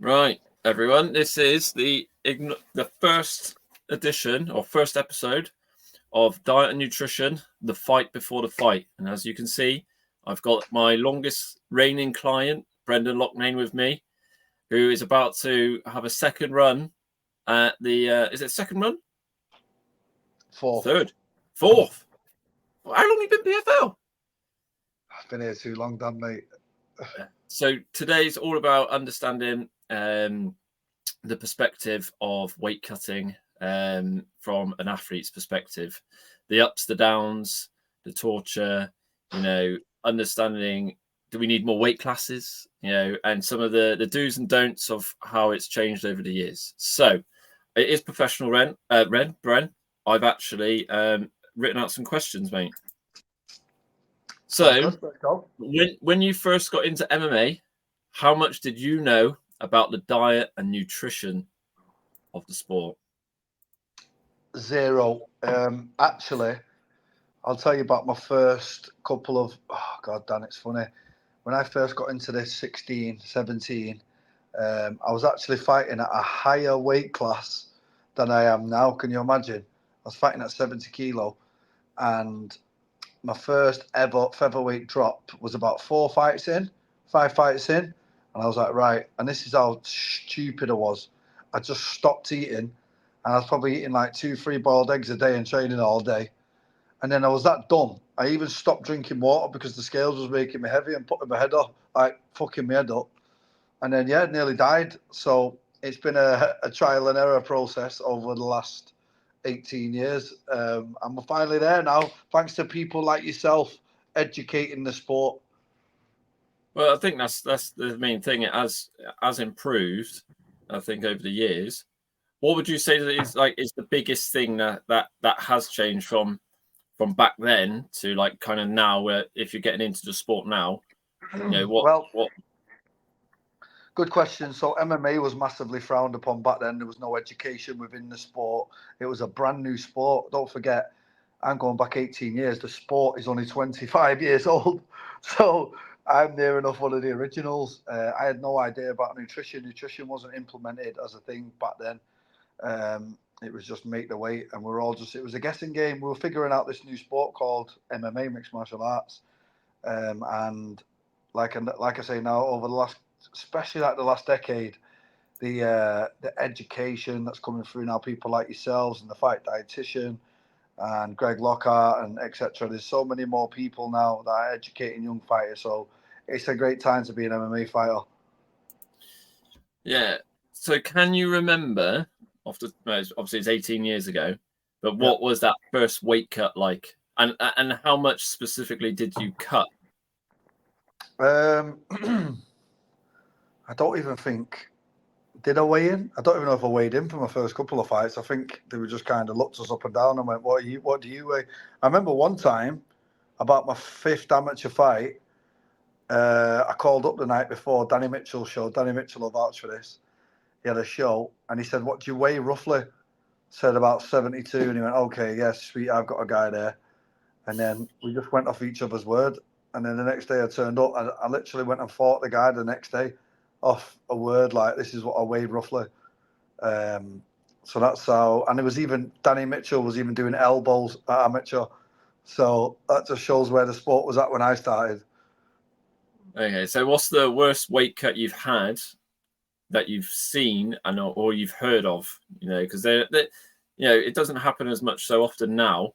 Right, everyone. This is the first edition or first episode of Diet and Nutrition: The Fight Before the Fight. And as you can see, I've got my longest reigning client, Brendan Loughnane, with me, who is about to have a second run at the. Is it second run? Fourth. Third, fourth. How long have you been PFL? I've been here too long, Dan, mate. So today's all about understanding the perspective of weight cutting from an athlete's perspective, the ups, the downs, the torture, understanding, do we need more weight classes, and some of the do's and don'ts of how it's changed over the years. So it is professional, Bren. I've actually written out some questions, mate. So when you first got into MMA, how much did you know about the diet and nutrition of the sport? Zero. Actually, I'll tell you about my first couple of, God damn, it's funny. When I first got into this 16, 17, I was actually fighting at a higher weight class than I am now. Can you imagine? I was fighting at 70 kilo, and my first ever featherweight drop was about 5 fights in, and I was like, right, and this is how stupid I was. I just stopped eating, and I was probably eating like 2-3 boiled eggs a day and training all day. And then I was that dumb. I even stopped drinking water because the scales was making me heavy and putting my head up, like fucking my head up. And then, nearly died. So it's been a trial and error process over the last 18 years. And we're finally there now, thanks to people like yourself educating the sport. Well, I think that's the main thing. It has improved, I think, over the years. What would you say is the biggest thing that has changed from back then to like kind of now, where if you're getting into the sport now, what? Good question. So MMA was massively frowned upon back then. There was no education within the sport. It was a brand new sport. Don't forget, I'm going back 18 years. The sport is only 25 years old. So I'm near enough one of the originals. I had no idea about nutrition. Nutrition wasn't implemented as a thing back then. It was just make the weight, and it was a guessing game. We were figuring out this new sport called MMA, mixed martial arts. And like I say now, over the last, especially like the last decade, the education that's coming through now, people like yourselves and the fight dietitian and Greg Lockhart and etc. There's so many more people now that are educating young fighters. So it's a great time to be an MMA fighter. Yeah. So can you remember, obviously it's 18 years ago, but what was that first weight cut like? And how much specifically did you cut? I don't even think, did I weigh in? I don't even know if I weighed in for my first couple of fights. I think they were just kind of looked us up and down and went, what do you weigh? I remember one time, about my 5th amateur fight, I called up the night before Danny Mitchell's show. Danny Mitchell will vouch for this. He had a show, and he said, what do you weigh roughly? Said about 72, and he went, okay, yes, sweet, I've got a guy there. And then we just went off each other's word. And then the next day I turned up, and I literally went and fought the guy the next day off a word, like, this is what I weighed roughly. So that's how, and it was even, Danny Mitchell was even doing elbows at amateur. So that just shows where the sport was at when I started. Okay, so what's the worst weight cut you've had that you've seen or you've heard of? Because it doesn't happen as much so often now,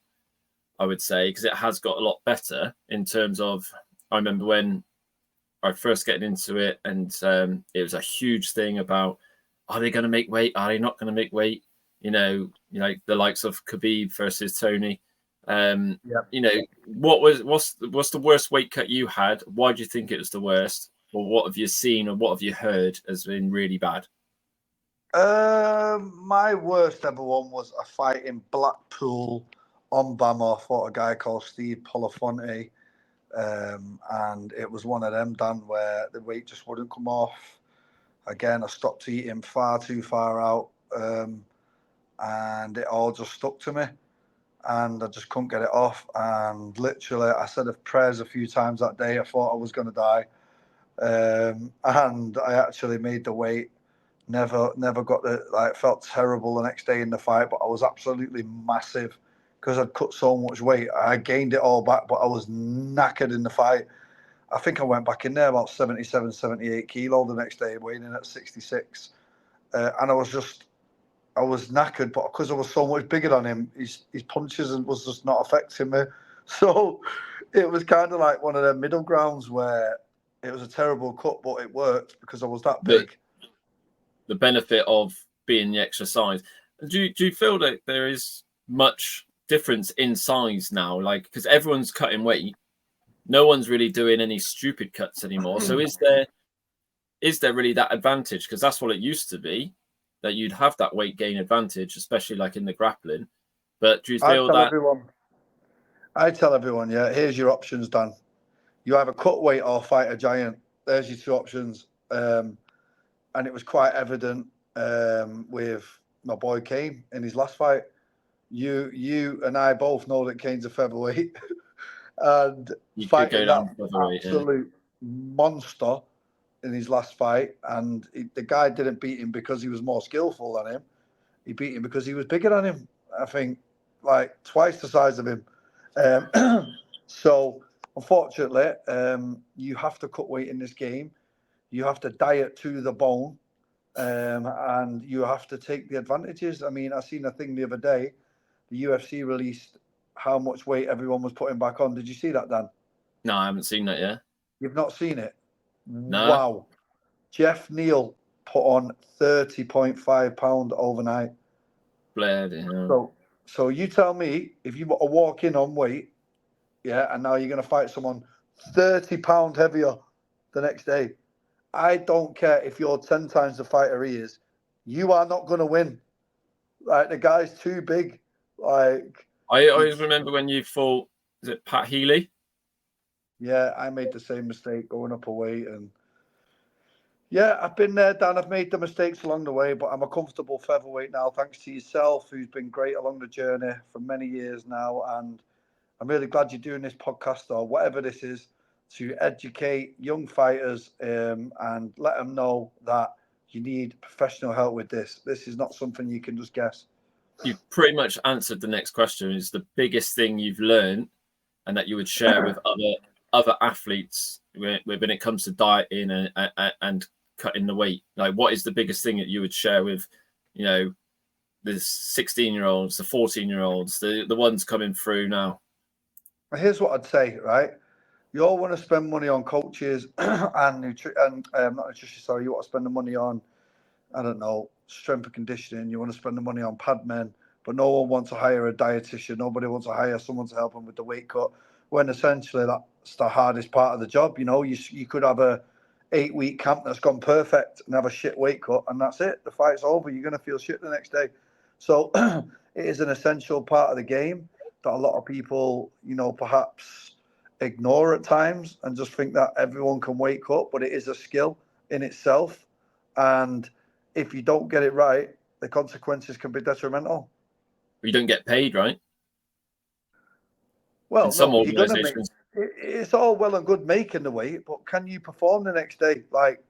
I would say, because it has got a lot better in terms of, I remember when I first getting into it, and it was a huge thing about, are they going to make weight? Are they not going to make weight? The likes of Khabib versus Tony. What's the worst weight cut you had? Why do you think it was the worst? Or what have you seen or what have you heard has been really bad? My worst ever one was a fight in Blackpool on Bama. I fought a guy called Steve Polifonte. And it was one of them, Dan, where the weight just wouldn't come off. Again, I stopped eating far too far out, and it all just stuck to me, and I just couldn't get it off. And literally, I said a prayers a few times that day. I thought I was going to die, and I actually made the weight Never got felt terrible the next day in the fight, but I was absolutely massive because I'd cut so much weight. I gained it all back, but I was knackered in the fight. I think I went back in there about 77, 78 kilo the next day, weighing in at 66. And I was knackered, but because I was so much bigger than him, his punches was just not affecting me. So it was kind of like one of the middle grounds where it was a terrible cut, but it worked because I was that big. The benefit of being the extra size. Do you feel that there is much difference in size now? Like, because everyone's cutting weight, no one's really doing any stupid cuts anymore. So is there really that advantage? Because that's what it used to be, that you'd have that weight gain advantage, especially like in the grappling. But do you feel I tell everyone, yeah, here's your options, Dan. You either cut weight or fight a giant. There's your two options. And it was quite evident with my boy Kane in his last fight. You and I both know that Kane's a featherweight, and fighting that absolute monster in his last fight, and the guy didn't beat him because he was more skillful than him. He beat him because he was bigger than him. I think like twice the size of him. So unfortunately, you have to cut weight in this game. You have to diet to the bone, and you have to take the advantages. I mean, I seen a thing the other day. The UFC released how much weight everyone was putting back on. Did you see that, Dan? No, I haven't seen that yet. You've not seen it? No. Wow. Jeff Neal put on 30.5 pound overnight. Bloody hell. So you tell me, if you are walking on weight, yeah, and now you're going to fight someone 30 pound heavier the next day. I don't care if you're 10 times the fighter he is. You are not going to win. Like, the guy's too big. Like, I always remember when you fought, is it Pat Healy? Yeah, I made the same mistake going up a weight, and yeah, I've been there, Dan. I've made the mistakes along the way, but I'm a comfortable featherweight now, thanks to yourself, who's been great along the journey for many years now. And I'm really glad you're doing this podcast, or whatever this is, to educate young fighters and let them know that you need professional help with this. This is not something you can just guess. You pretty much answered the next question. Is the biggest thing you've learned and that you would share with other athletes when it comes to dieting and cutting the weight? Like, what is the biggest thing that you would share with, the 16-year-olds, the 14-year-olds, the ones coming through now? Here's what I'd say, right? You all want to spend money on coaches and not nutrition. Sorry, you want to spend the money on, I don't know, strength and conditioning. You want to spend the money on pad men, but no one wants to hire a dietitian. Nobody wants to hire someone to help them with the weight cut. When essentially that's the hardest part of the job. You could have a 8-week camp that's gone perfect and have a shit weight cut, and that's it. The fight's over. You're going to feel shit the next day. So it is an essential part of the game that a lot of people, perhaps ignore at times and just think that everyone can weight cut, but it is a skill in itself. And if you don't get it right, the consequences can be detrimental. You don't get paid, right? Well, in some no, organizations. It's all well and good making the weight, but can you perform the next day? Like,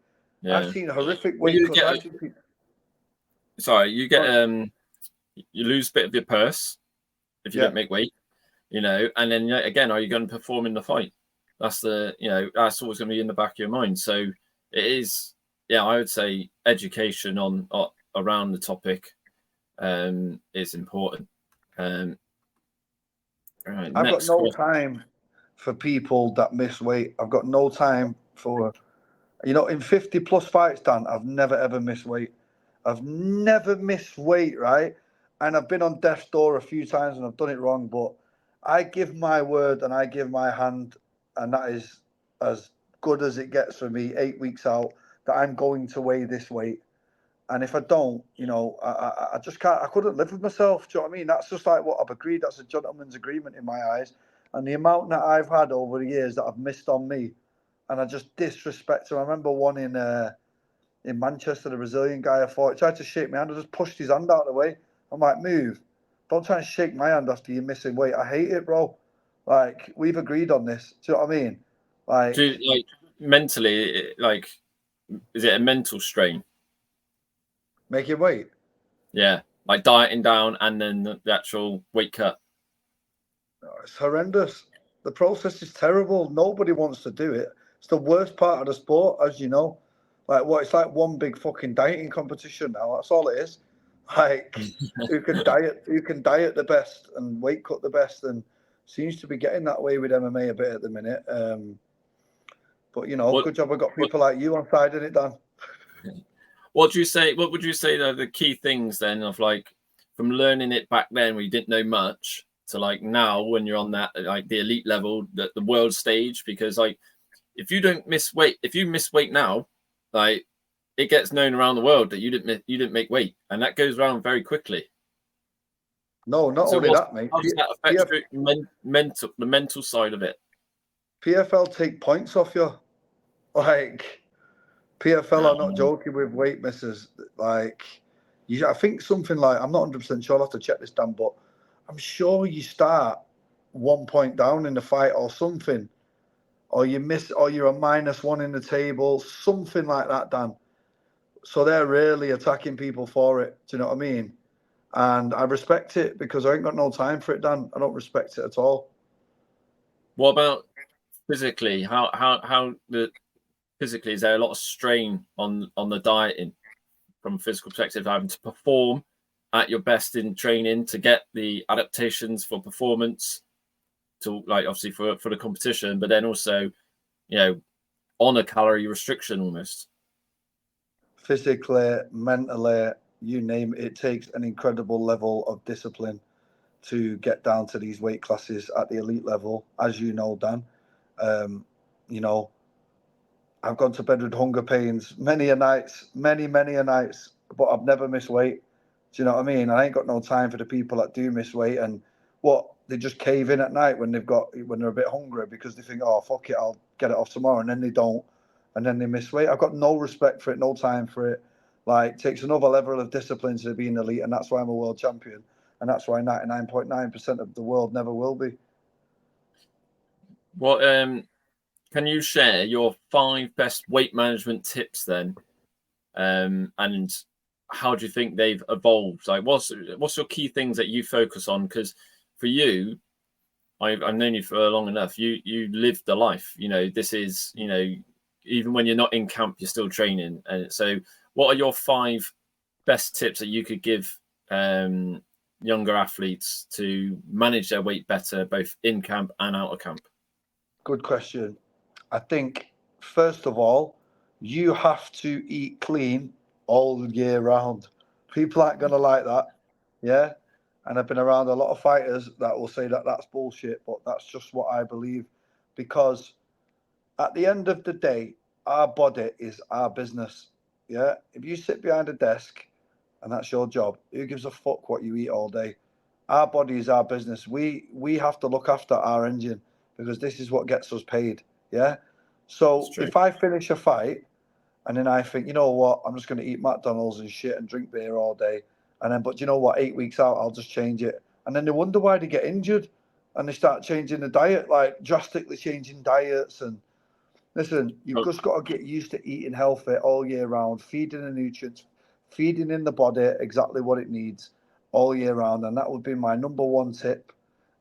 yeah. I've seen horrific weight cuts. You lose a bit of your purse if you don't make weight, and then again, are you going to perform in the fight? That's that's always going to be in the back of your mind. So it is, I would say education on around the topic is important. Right, I've got no time for people that miss weight. I've got no time for, in 50 plus fights, Dan, I've never ever missed weight. I've never missed weight, right? And I've been on death's door a few times and I've done it wrong, but I give my word and I give my hand, and that is as good as it gets for me 8 weeks out, that I'm going to weigh this weight. And if I don't, I just can't. I couldn't live with myself. Do you know what I mean? That's just like what I've agreed. That's a gentleman's agreement in my eyes. And the amount that I've had over the years that I've missed on me, and I just disrespect him. I remember one in Manchester, the Brazilian guy I fought, he tried to shake my hand. I just pushed his hand out of the way. I'm like, move. Don't try and shake my hand after you're missing weight. I hate it, bro. Like, we've agreed on this. Do you know what I mean? Like mentally, is it a mental strain? Making weight? Yeah, like dieting down and then the actual weight cut. Oh, it's horrendous. The process is terrible. Nobody wants to do it. It's the worst part of the sport, as you know. Like what? It's like one big fucking dieting competition now. That's all it is. Like who can diet the best and weight cut the best, and seems to be getting that way with MMA a bit at the minute. But you know, good job I got people like you on side in it, Dan. What do you say? What would you say are the key things then of like from learning it back then where you didn't know much to like now when you're on that like the elite level, the world stage? Because like if you don't miss weight, if you miss weight now, like it gets known around the world that you didn't make weight, and that goes around very quickly. No, not only that, mate. How does that affect the mental side of it? PFL take points off you. Like PFL are not joking with weight misses. Like I think something like, I'm not 100% sure. I'll have to check this down, but I'm sure you start 1 point down in the fight or something, or you miss, or you're a -1 in the table, something like that, Dan. So they're really attacking people for it. Do you know what I mean? And I respect it because I ain't got no time for it, Dan. I don't respect it at all. What about physically? How the physically is there a lot of strain on the dieting from a physical perspective, having to perform at your best in training to get the adaptations for performance to like obviously for the competition, but then also, you know, on a calorie restriction almost. Physically, mentally, you name it, it takes an incredible level of discipline to get down to these weight classes at the elite level, as you know, Dan. You know, I've gone to bed with hunger pains many a nights, many a nights, but I've never missed weight. Do you know what I mean? I ain't got no time for the people that do miss weight and what they just cave in at night when they're a bit hungry because they think, oh fuck it, I'll get it off tomorrow, and then they don't, and then they miss weight. I've got no respect for it, no time for it. Like, it takes another level of discipline to be an elite, and that's why I'm a world champion, and that's why 99.9% of the world never will be. What can you share your 5 best weight management tips then? And how do you think they've evolved? Like, what's your key things that you focus on? Because for you, I've known you for long enough. You lived the life. You know, this is, you know, even when you're not in camp, you're still training. And so, what are your 5 best tips that you could give younger athletes to manage their weight better, both in camp and out of camp? Good question. I think, first of all, you have to eat clean all year round. People aren't going to like that. Yeah. And I've been around a lot of fighters that will say that that's bullshit, but that's just what I believe. Because at the end of the day, our body is our business. Yeah. If you sit behind a desk and that's your job, who gives a fuck what you eat all day? Our body is our business. We have to look after our engine because this is what gets us paid. Yeah. So if I finish a fight and then I think, you know what, I'm just going to eat McDonald's and shit and drink beer all day, and then, but you know what, 8 weeks out, I'll just change it, and then they wonder why they get injured, and they start changing the diet, like drastically changing diets. And listen, you've just got to get used to eating healthy all year round, feeding the nutrients, feeding in the body exactly what it needs all year round, and that would be my number 1 tip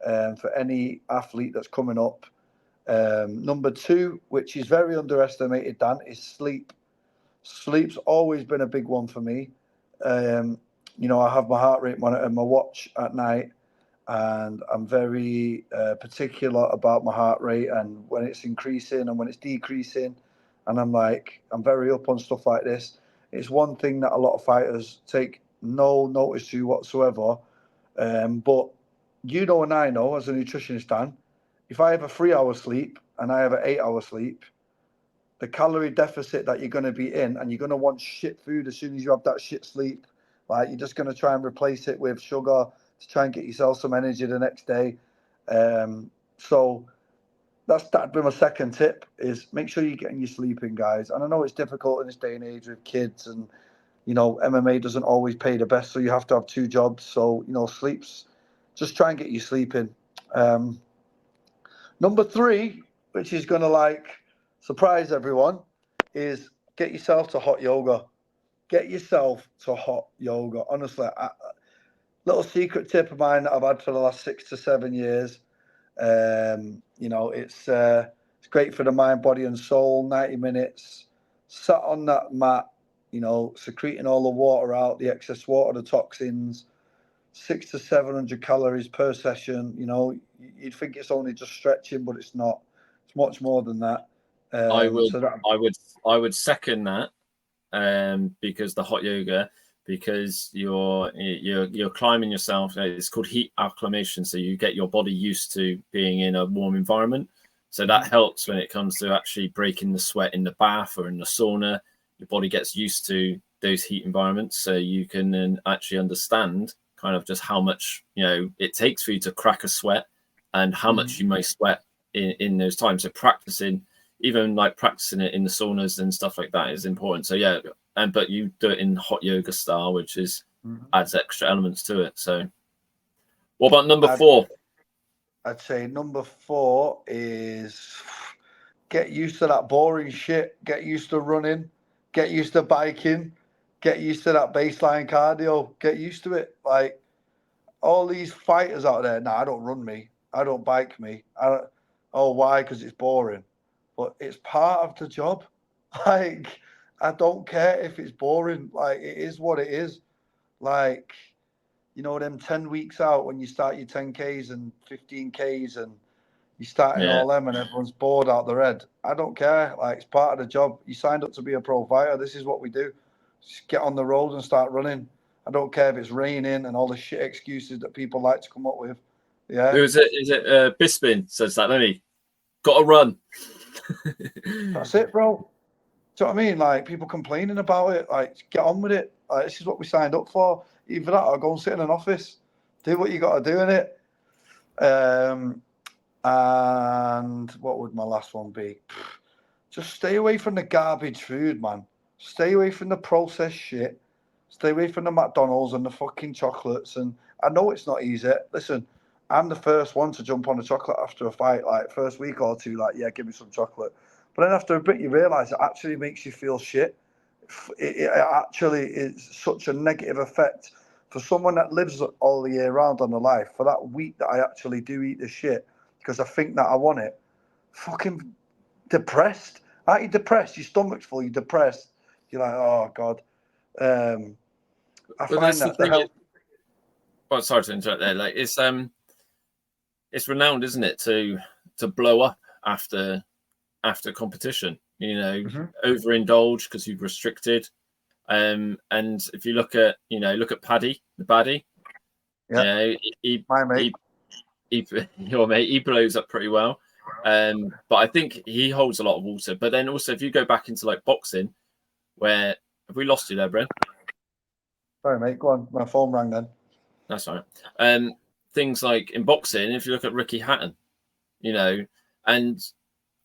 for any athlete that's coming up. Number 2, which is very underestimated, Dan, is sleep. Sleep's always been a big one for me. You know, I have my heart rate monitor and my watch at night, and I'm very particular about my heart rate and when it's increasing and when it's decreasing. And I'm very up on stuff like this. It's one thing that a lot of fighters take no notice to whatsoever. But you know, and I know as a nutritionist, Dan, if I have a 3-hour sleep and I have an 8-hour sleep, the calorie deficit that you're going to be in, and you're going to want shit food as soon as you have that shit sleep. Like, you're just going to try and replace it with sugar to try and get yourself some energy the next day. So that'd be my second tip, is make sure you're getting your sleep in, guys. And I know it's difficult in this day and age with kids, and you know, MMA doesn't always pay the best, so you have to have 2 jobs. So, you know, just try and get your sleep in. Number 3, which is going to surprise everyone, is get yourself to hot yoga. get yourself to hot yoga. Honestly, little secret tip of mine that I've had for the last 6 to 7 years. You know, it's great for the mind, body, and soul. 90 minutes, sat on that mat, you know, secreting all the water out, the excess water, the toxins. 600 to 700 calories per session. You know, you'd think it's only just stretching, but it's not. It's much more than that. I would second that, because the hot yoga, because you're climbing yourself. It's called heat acclimation, so you get your body used to being in a warm environment. So that helps when it comes to actually breaking the sweat in the bath or in the sauna. Your body gets used to those heat environments, so you can then actually understand kind of just how much, you know, it takes for you to crack a sweat and how much you may sweat in those times. So practicing, even like practicing it in the saunas and stuff like that, is important. So yeah, but you do it in hot yoga style, which is adds extra elements to it. So what about number 4? I'd say number 4 is get used to that boring shit. Get used to running. Get used to biking. Get used to that baseline cardio. Get used to it. Like all these fighters out there. Nah, I don't run me. I don't bike me. I don't. Oh, why? Because it's boring. But it's part of the job. Like I don't care if it's boring. Like it is what it is. Like, you know, them 10 weeks out when you start your 10Ks and 15Ks and you starting all them and everyone's bored out their head. I don't care. Like, it's part of the job. You signed up to be a pro fighter. This is what we do. Just get on the road and start running. I don't care if it's raining and all the shit excuses that people like to come up with. Yeah. Is it Bisping says that, doesn't he? Got to run. That's it, bro. Do you know what I mean? Like, people complaining about it. Like, get on with it. Like, this is what we signed up for. Either that or go and sit in an office. Do what you got to do in it. And what would my last one be? Just stay away from the garbage food, man. Stay away from the processed shit. Stay away from the McDonald's and the fucking chocolates. And I know it's not easy. Listen, I'm the first one to jump on a chocolate after a fight. Like, first week or two, like, yeah, give me some chocolate. But then after a bit, you realise it actually makes you feel shit. It actually is such a negative effect for someone that lives all the year round on the life. For that week that I actually do eat the shit because I think that I want it, fucking depressed. Aren't you depressed? Your stomach's full, you're depressed. You're like, oh, God. I find that the health... Oh, sorry to interrupt there. Like, it's renowned, isn't it, to blow up after competition, you know, overindulge because you've restricted. And if you look at Paddy, the baddie, my mate. Your mate, he blows up pretty well. But I think he holds a lot of water. But then also, if you go back into like boxing, where have we lost you there, Bren? Sorry, mate. Go on. My phone rang then. That's all right. Things like in boxing, if you look at Ricky Hatton, you know, and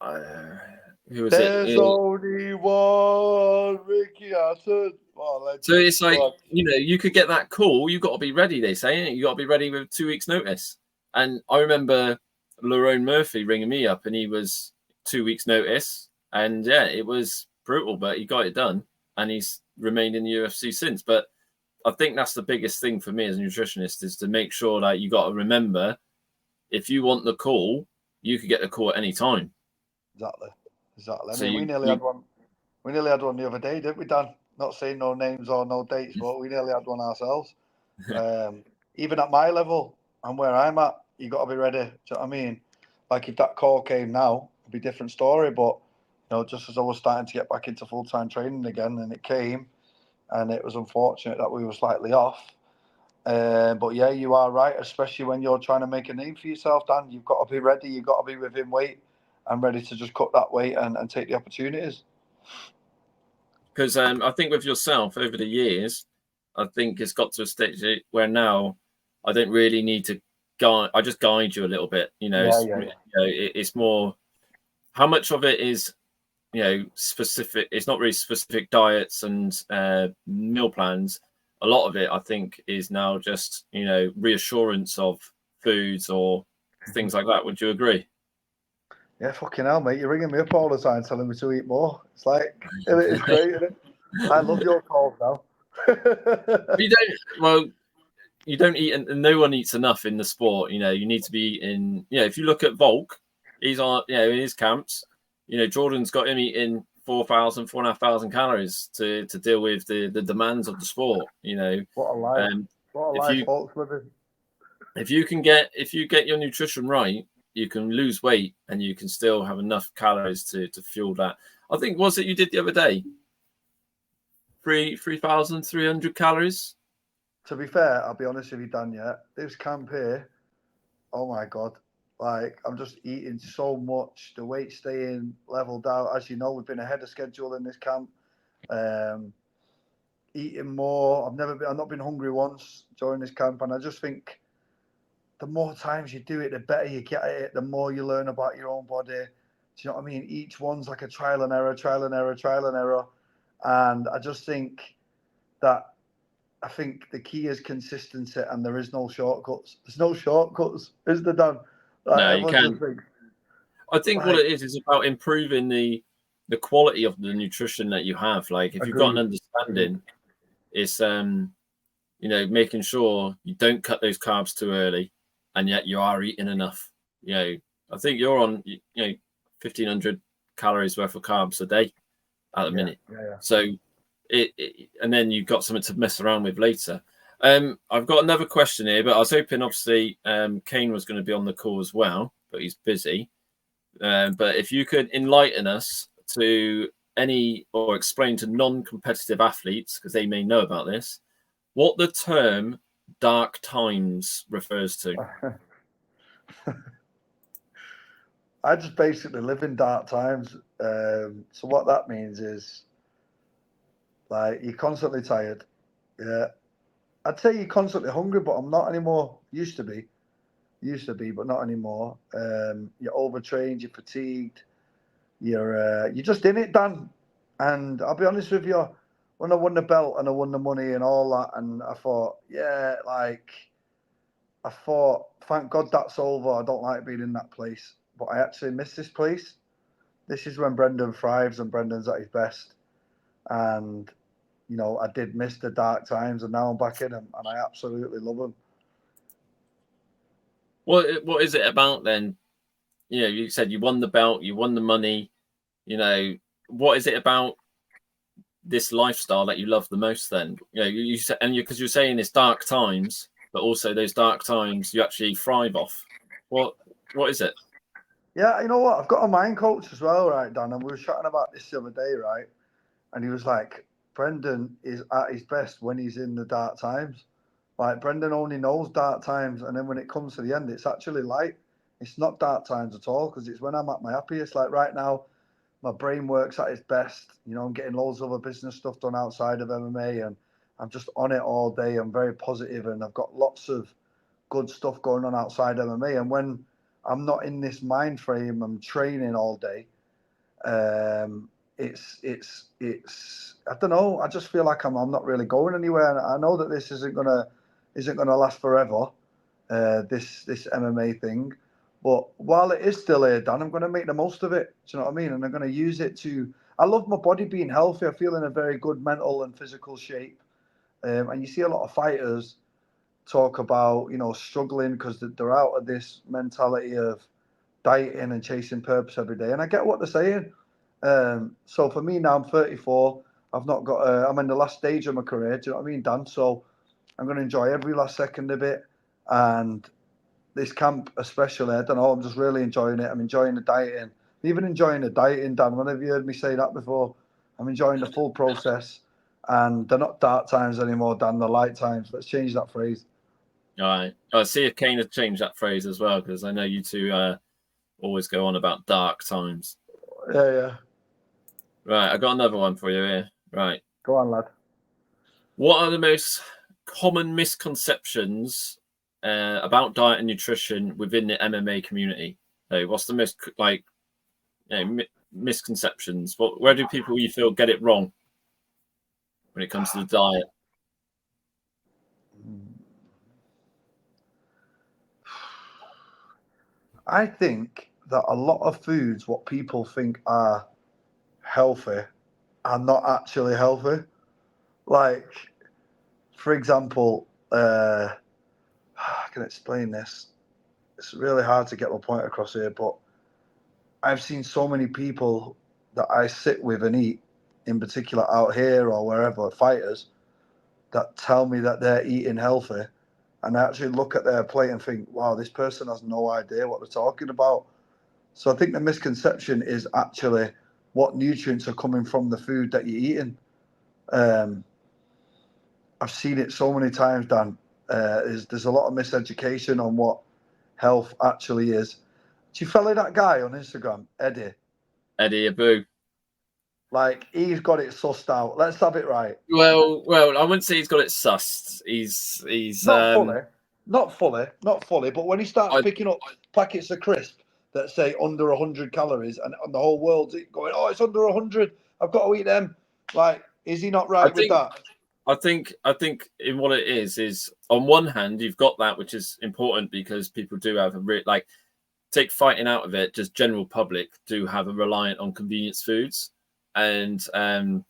who was There's only one Ricky Hatton. Oh, so it's like, you know, you could get that call. You got to be ready. They say you got to be ready with 2 weeks' notice. And I remember Lerone Murphy ringing me up, and he was 2 weeks' notice, and yeah, it was brutal, but he got it done, and he's remained in the UFC since. But I think that's the biggest thing for me as a nutritionist, is to make sure that you got to remember, if you want the call, you could get the call at any time. Exactly. I So mean, we nearly had one. We nearly had one the other day, didn't we, Dan? Not saying no names or no dates, but we nearly had one ourselves. Even at my level and where I'm at, you got to be ready. Do you know what I mean? Like, if that call came now, it'd be a different story. But, you know, just as I was starting to get back into full-time training again, and it came, and it was unfortunate that we were slightly off. But yeah, you are right, especially when you're trying to make a name for yourself, Dan. You've got to be ready. You've got to be within weight and ready to just cut that weight and take the opportunities. Because I think with yourself over the years, I think it's got to a stage where now I don't really need to guide. I just guide you a little bit. You know, You know, it's more, how much of it is, you know, specific. It's not really specific diets and meal plans. A lot of it, I think, is now just, you know, reassurance of foods or things like that. Would you agree? Yeah, fucking hell, mate. You're ringing me up all the time telling me to eat more. It's like, it's great, isn't it? I love your calls now. You don't. Well, you don't eat, and no one eats enough in the sport. You know, you need to be eating. You know, if you look at Volk, he's on. You know, in his camps. You know, Jordan's got him eating 4,500 calories to deal with the demands of the sport. You know, What a life! What a if life, you folks living. if you get your nutrition right, you can lose weight and you can still have enough calories to fuel that. I think was it you did the other day? 3,300 calories. To be fair, I'll be honest with you, Dan. Yeah, this camp here. Oh my god! Like I'm just eating so much. The weight staying leveled out. As you know, we've been ahead of schedule in this camp. Um, Eating more. I've not been hungry once during this camp, and I just think the more times you do it, the better you get at it. The more you learn about your own body. Do you know what I mean? Each one's like a trial and error, trial and error, trial and error. And I just think that the key is consistency, and there is no shortcuts. There's no shortcuts, is there, Dan? Like No, you everyone just can't. thinks, I think what like, it is about improving the quality of the nutrition that you have. Like if you've got an agreed. understanding, it's you know, making sure you don't cut those carbs too early, and yet you are eating enough. You know, I think you're on 1,500 calories worth of carbs a day at the minute. Yeah. So and then you've got something to mess around with later. I've got another question here, but I was hoping obviously Kane was going to be on the call as well, but he's busy. But if you could enlighten us to any or explain to non-competitive athletes, because they may know about this, what the term dark times refers to. I just basically live in dark times. So what that means is like you're constantly tired. Yeah. I'd say you're constantly hungry, but I'm not anymore. Used to be, but not anymore. You're overtrained, you're fatigued, you're just in it, Dan. And I'll be honest with you, when I won the belt and I won the money and all that, and I thought, thank God that's over. I don't like being in that place, but I actually miss this place. This is when Brendan thrives and Brendan's at his best. And I did miss the dark times, and now I'm back in them, and I absolutely love them. What is it about then? You know, you said you won the belt, you won the money. You know, what is it about this lifestyle that you love the most? Then you said, and because you're saying it's dark times, but also those dark times you actually thrive off. What is it? Yeah, you know what? I've got a mind coach as well, right, Dan? And we were chatting about this the other day, right? And he was like, Brendan is at his best when he's in the dark times. Like, Brendan only knows dark times. And then when it comes to the end, it's actually light. It's not dark times at all because it's when I'm at my happiest. Like, right now, my brain works at its best. I'm getting loads of other business stuff done outside of MMA, and I'm just on it all day. I'm very positive, and I've got lots of good stuff going on outside MMA. And when I'm not in this mind frame, I'm training all day. It's I don't know. I just feel like I'm not really going anywhere. And I know that this isn't gonna last forever. This MMA thing, but while it is still here, Dan, I'm gonna make the most of it. Do you know what I mean? And I'm gonna use it to. I love my body being healthy. I feel in a very good mental and physical shape. And you see a lot of fighters talk about struggling because they're out of this mentality of dieting and chasing purpose every day. And I get what they're saying. So for me now, I'm 34. I've not got. I'm in the last stage of my career. Do you know what I mean, Dan? So I'm going to enjoy every last second of it. And this camp, especially, I don't know. I'm just really enjoying it. I'm enjoying the dieting. I'm even enjoying the dieting, Dan. When have you heard me say that before? I'm enjoying the full process. And they're not dark times anymore, Dan. They're light times. Let's change that phrase. All right. I'll see if Kane has changed that phrase as well, because I know you two always go on about dark times. Yeah. Right. I got another one for you here. Right. Go on, lad. What are the most common misconceptions about diet and nutrition within the MMA community? So what's the most misconceptions? Where do people you feel get it wrong when it comes to the diet? I think that a lot of foods, what people think are healthy, are not actually healthy. Like, for example, I can explain this. It's really hard to get my point across here, but I've seen so many people that I sit with and eat, in particular out here or wherever, fighters, that tell me that they're eating healthy. And I actually look at their plate and think, wow, this person has no idea what they're talking about. So I think the misconception is actually what nutrients are coming from the food that you're eating. I've seen it so many times, Dan. There's a lot of miseducation on what health actually is. Do you follow that guy on Instagram, Eddie? Eddie Abu. Like, he's got it sussed out. Let's have it right. Well, I wouldn't say he's got it sussed. He's not fully. But when he starts picking up packets of crisp that say under 100 calories, and the whole world's going, oh, it's under 100. I've got to eat them. Like, is he not right with that? I think in what it is on one hand you've got that, which is important because people do have a take fighting out of it. Just general public do have a reliant on convenience foods, and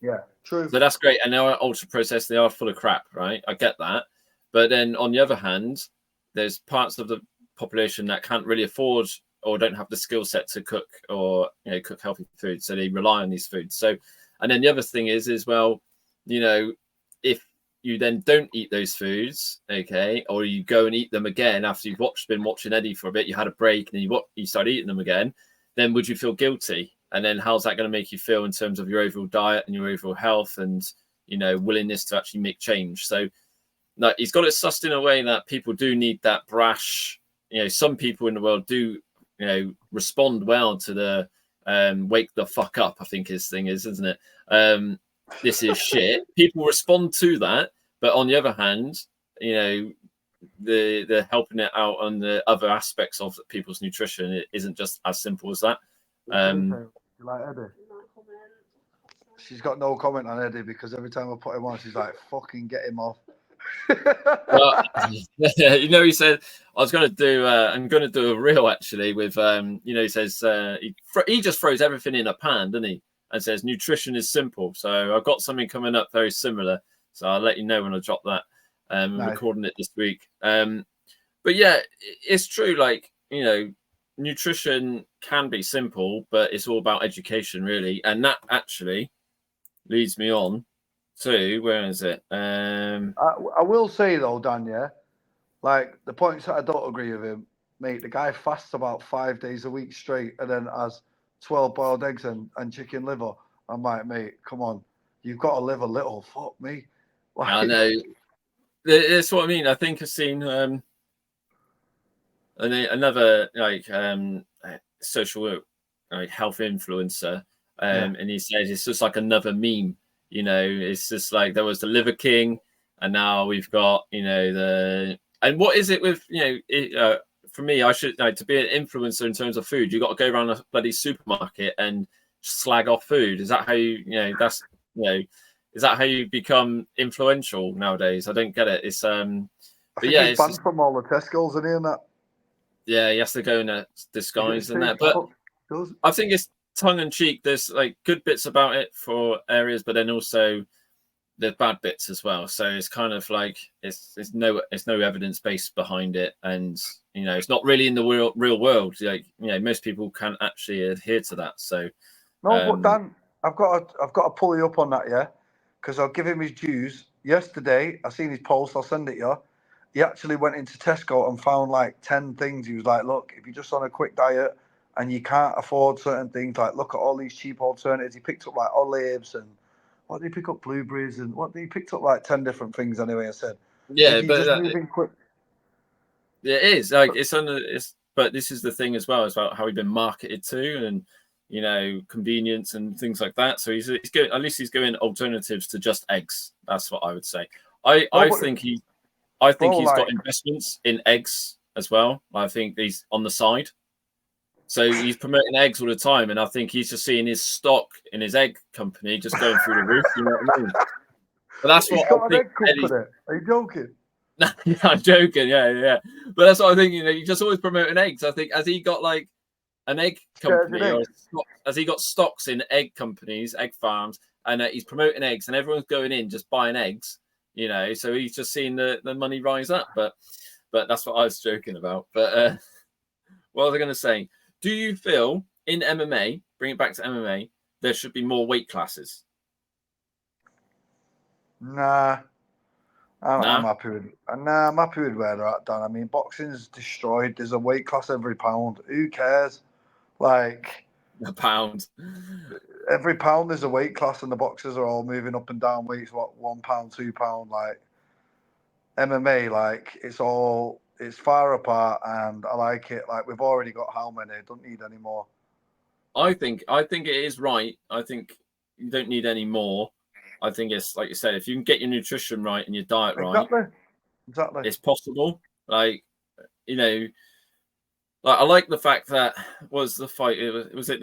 yeah, true. So that's great. And they are ultra processed. They are full of crap, right? I get that, but then on the other hand, there's parts of the population that can't really afford or don't have the skill set to cook or cook healthy food, so they rely on these foods. So, and then the other thing is well, if you then don't eat those foods, okay, or you go and eat them again after you've been watching Eddie for a bit, you had a break, and then you start eating them again, then would you feel guilty? And then how's that going to make you feel in terms of your overall diet and your overall health and, willingness to actually make change? So no, he's got it sussed in a way that people do need that brash, some people in the world do, respond well to the wake the fuck up, I think his thing is, isn't it? This is shit. People respond to that, but on the other hand, the helping it out on the other aspects of people's nutrition, it isn't just as simple as that. You like Eddie? She's got no comment on Eddie because every time I put him on, she's like, "Fucking get him off." Well, he said I was going to do. I'm going to do a reel actually with. He says he just throws everything in a pan, doesn't he? And says nutrition is simple. So I've got something coming up very similar. So I'll let you know when I drop that. I'm recording it this week. But yeah, it's true. Like, nutrition can be simple, but it's all about education, really. And that actually leads me on to, where is it? I will say though, Dan, yeah, like the points that I don't agree with him, mate, the guy fasts about 5 days a week straight and then has 12 boiled eggs and chicken liver. I'm like, mate, come on. You've got to live a little. Fuck me. Like, I know. That's what I mean. I think I've seen another social health influencer, and he says it's just like another meme. It's just like there was the Liver King, and now we've got and what is it with for me, I should to be an influencer in terms of food, you got to go around a bloody supermarket and slag off food. Is that how is that how you become influential nowadays? I don't get it. It's but yeah, it's banned from all the Tesco's and in that. Yeah, he has to go in a disguise and that. But I think it's tongue in cheek. There's like good bits about it for areas, but then also there's bad bits as well. So it's kind of like it's no evidence base behind it, and it's not really in the real world. Like most people can't actually adhere to that. So no, but Dan, I've got to pull you up on that, yeah, because I'll give him his dues. Yesterday, I seen his post. I'll send it you. He actually went into Tesco and found like 10 things. He was like, look, if you're just on a quick diet and you can't afford certain things, like look at all these cheap alternatives. He picked up like olives and what did he pick up? Blueberries and what did he picked up like 10 different things anyway. I said, yeah, but just moving quick. It is like but this is the thing as well, about how we've been marketed to and convenience and things like that. So he's going, at least he's going alternatives to just eggs. That's what I would say. I think he's got investments in eggs as well. I think he's on the side. So he's promoting eggs all the time. And I think he's just seeing his stock in his egg company just going through the roof. You know what I mean? But that's what I think. Are you joking? Yeah, I'm joking. Yeah. But that's what I think. You just always promoting eggs. I think, has he got like an egg company, or has he got stocks in egg companies, egg farms, and he's promoting eggs, and everyone's going in just buying eggs, so he's just seeing the money rise up. But that's what I was joking about. But what was I going to say? Do you feel in MMA, bring it back to MMA, there should be more weight classes? Nah. I'm Nah? happy with I'm happy with where they're at, Dan. I mean, boxing's destroyed. There's a weight class every pound. Who cares? Like A pound. every pound there's a weight class, and the boxers are all moving up and down weights. What, £1, £2? Like MMA, like it's far apart, and I like it. Like we've already got how many? Don't need any more. I think it is right. I think you don't need any more. I think it's like you said, if you can get your nutrition right and your diet right, Exactly. it's possible. Like, like I like the fact that was the fight. Was it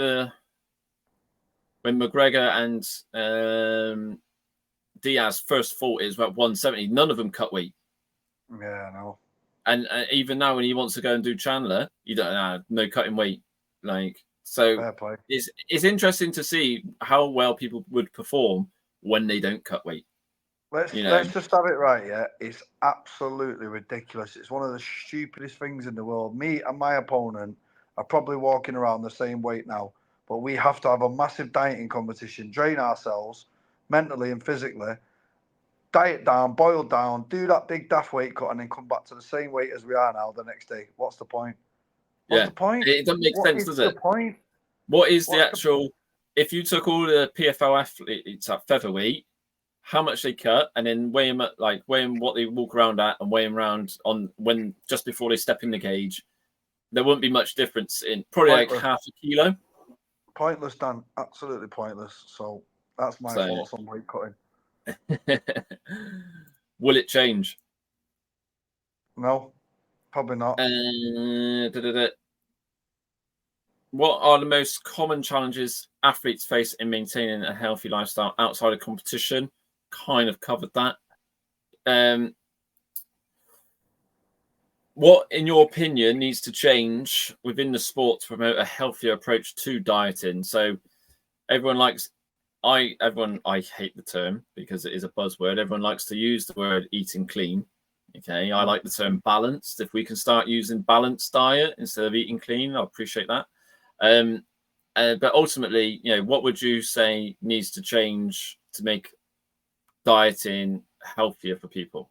when McGregor and Diaz first fought? It was about 170. None of them cut weight. Yeah, I know. And even now, when he wants to go and do Chandler, you don't no cutting weight. Like, so Fair play. it's interesting to see how well people would perform when they don't cut weight. Let's just have it right, yeah. It's absolutely ridiculous. It's one of the stupidest things in the world. Me and my opponent are probably walking around the same weight now, but we have to have a massive dieting competition, drain ourselves mentally and physically, diet down, boil down, do that big daft weight cut, and then come back to the same weight as we are now the next day. What's the point? What's the point? It doesn't make sense, does it? What's the point? What is the actual? If you took all the PFL athletes at featherweight, how much they cut, and then weigh them what they walk around at, and weigh them around on when just before they step in the cage, there wouldn't be much difference in probably Pointless. like half a kilo. Pointless, Dan. Absolutely pointless. So that's my thoughts on weight cutting. Will it change? No, probably not. What are the most common challenges athletes face in maintaining a healthy lifestyle outside of competition? Kind of covered that. What, in your opinion, needs to change within the sport to promote a healthier approach to dieting? So everyone likes, I hate the term because it is a buzzword. Everyone likes to use the word eating clean. Okay, I like the term balanced. If we can start using balanced diet instead of eating clean, I appreciate that. But ultimately, what would you say needs to change to make dieting healthier for people?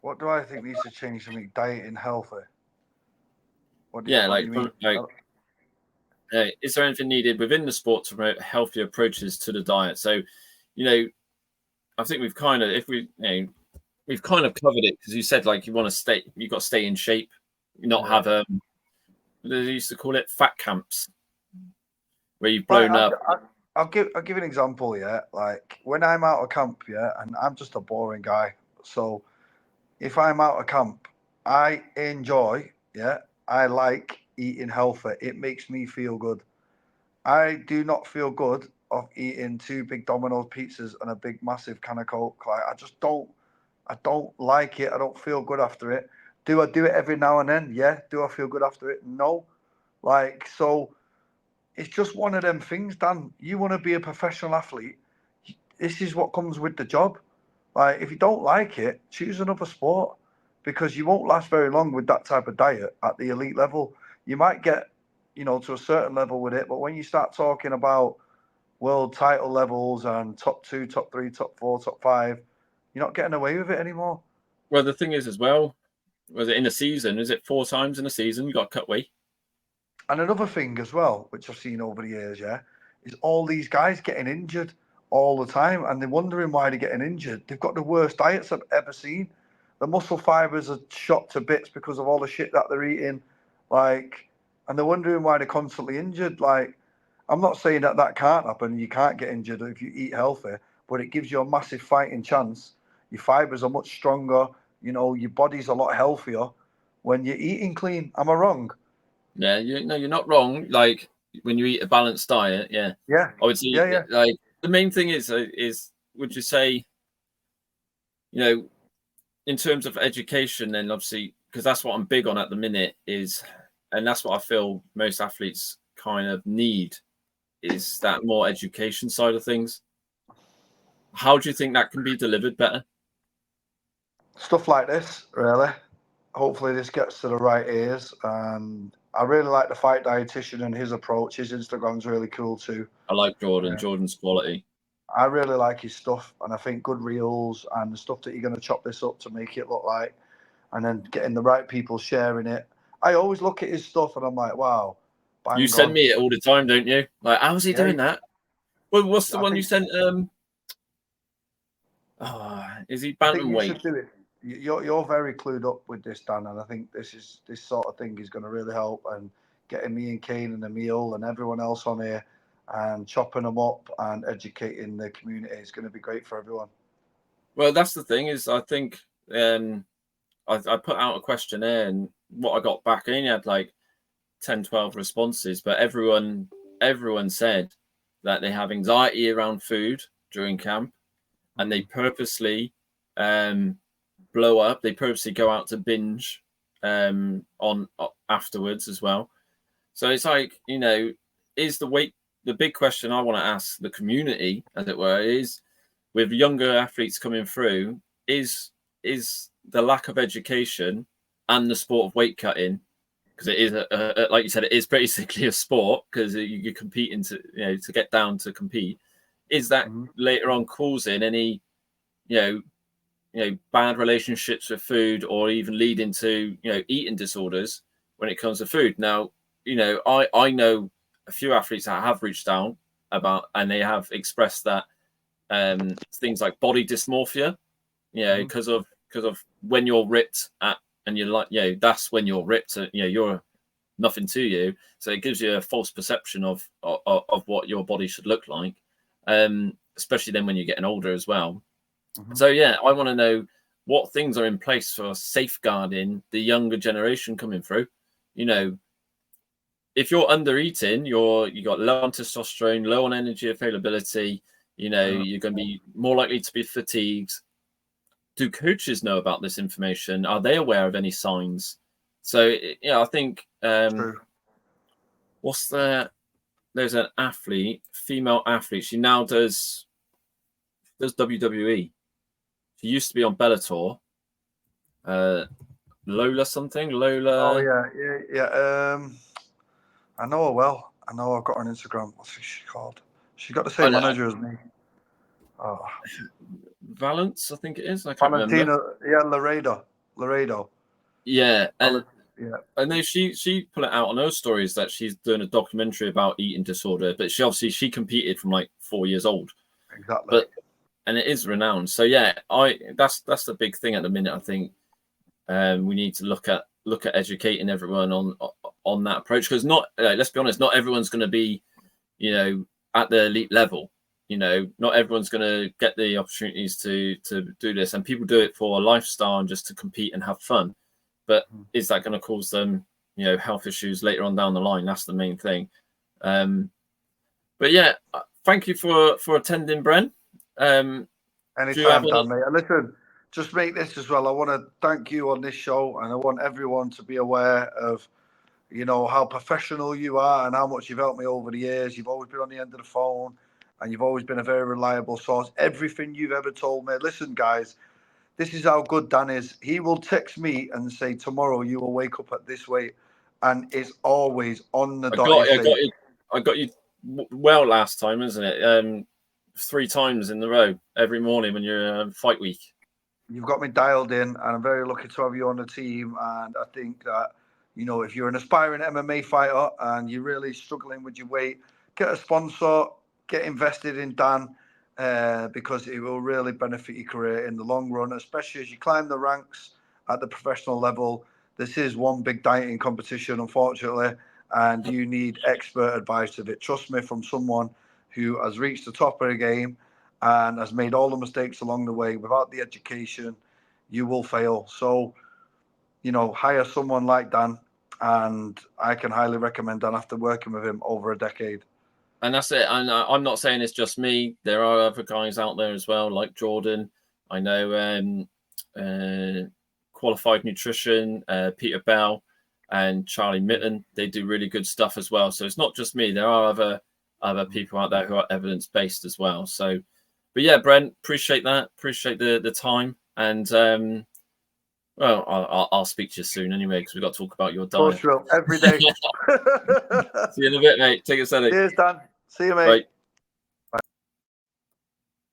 What do I think needs to change to make dieting healthy? Is there anything needed within the sport to promote healthier approaches to the diet? So, I think we've kind of, we've kind of covered it because you said you've got to stay in shape, not have they used to call it fat camps, where you've blown up. I'll give an example. Yeah, like when I'm out of camp, and I'm just a boring guy. So if I'm out of camp, I enjoy. I like eating healthy. It makes me feel good. I do not feel good of eating 2 big Domino's pizzas and a big massive can of Coke. Like I just don't. I don't like it. I don't feel good after it. Do I do it every now and then? Yeah. Do I feel good after it? No. So it's just one of them things, Dan. You want to be a professional athlete. This is what comes with the job. Like, if you don't like it, choose another sport because you won't last very long with that type of diet at the elite level. You might get, to a certain level with it, but when you start talking about world title levels and top 2, top 3, top 4, top 5, you're not getting away with it anymore. Well, the thing is as well, was it in a season? Is it 4 times in a season you got to cut weight? And another thing as well, which I've seen over the years, is all these guys getting injured all the time, and they're wondering why they're getting injured. They've got the worst diets I've ever seen. The muscle fibers are shot to bits because of all the shit that they're eating, and they're wondering why they're constantly injured. I'm not saying that can't happen. You can't get injured if you eat healthy, but it gives you a massive fighting chance. Your fibers are much stronger. Your body's a lot healthier when you're eating clean. Am I wrong? Yeah, you're not wrong. Like when you eat a balanced diet, yeah, I would say like the main thing is would you say, in terms of education, then obviously because that's what I'm big on at the minute and that's what I feel most athletes kind of need is that more education side of things. How do you think that can be delivered better? Stuff like this, really. Hopefully this gets to the right ears. And I really like the Fight Dietitian and his approach. His Instagram's really cool too. I like Jordan. Jordan's quality. I really like his stuff, and I think good reels and the stuff that you're going to chop this up to make it look like, and then getting the right people sharing it. I always look at his stuff and I'm like, wow. You send me it all the time, don't you? Like, how's he doing that? Well, what's the one you sent? Is he bantamweight? You should do it. You're very clued up with this, Dan, and I think this sort of thing is going to really help. And getting me and Kane and Emil and everyone else on here and chopping them up and educating the community is going to be great for everyone. Well, that's the thing is, I think I put out a questionnaire, and what I got back, I only had like 10, 12 responses, but everyone said that they have anxiety around food during camp, and they purposely blow up. They purposely go out to binge on afterwards as well. So it's like, is the big question I want to ask the community, as it were, is with younger athletes coming through, is the lack of education and the sport of weight cutting, because it is like you said, it is basically a sport, because you're competing to get down to compete. Is that later on causing any bad relationships with food, or even leading to eating disorders when it comes to food? Now, I know a few athletes that have reached out about, and they have expressed that things like body dysmorphia, because of when you're ripped and you're like, that's when you're ripped, you're nothing to you. So it gives you a false perception of what your body should look like, especially then when you're getting older as well. So I want to know what things are in place for safeguarding the younger generation coming through. If you're under eating, you got low on testosterone, low on energy availability, you're going to be more likely to be fatigued. Do coaches know about this information? Are they aware of any signs? So I think there's an athlete, female athlete. She now does WWE. She used to be on Bellator. Lola something. Lola. Oh yeah. I know her well. I know I've got her on Instagram. What's she called? She's got the same manager as me. Oh. Valence, I think it is. I can't remember. Yeah, Laredo. Yeah, and I know she put it out on her stories that she's doing a documentary about eating disorder, but she competed from like 4 years old. Exactly. And it is renowned. So that's the big thing at the minute. I think we need to look at educating everyone on that approach, because let's be honest, not everyone's going to be at the elite level. Not everyone's going to get the opportunities to do this, and people do it for a lifestyle and just to compete and have fun. But is that going to cause them, health issues later on down the line? That's the main thing. But yeah, thank you for attending, Bren. Anytime, Dan, mate. And listen, just make this as well. I want to thank you on this show, and I want everyone to be aware of, how professional you are and how much you've helped me over the years. You've always been on the end of the phone, and you've always been a very reliable source. Everything you've ever told me. Listen, guys, this is how good Dan is. He will text me and say, tomorrow you will wake up at this weight, and it's always on the dot. I got you well last time, isn't it? 3 times in a row every morning when you're fight week. You've got me dialed in, and I'm very lucky to have you on the team. And I think that, if you're an aspiring MMA fighter and you're really struggling with your weight, get a sponsor, get invested in Dan, because it will really benefit your career in the long run, especially as you climb the ranks at the professional level. This is one big dieting competition, unfortunately, and you need expert advice of it. Trust me, from someone who has reached the top of the game and has made all the mistakes along the way. Without the education, you will fail. So, hire someone like Dan, and I can highly recommend Dan after working with him over a decade. And that's it. And I'm not saying it's just me. There are other guys out there as well, like Jordan. I know Qualified Nutrition, Peter Bell and Charlie Mitten. They do really good stuff as well. So it's not just me. There are other other people out there who are evidence based as well. So, but yeah, Brent, appreciate that. Appreciate the time, and well, I'll speak to you soon anyway, because we've got to talk about your diet. Every day. See you in a bit, mate. Take it steady. Cheers, Dan. See you, mate. Bye.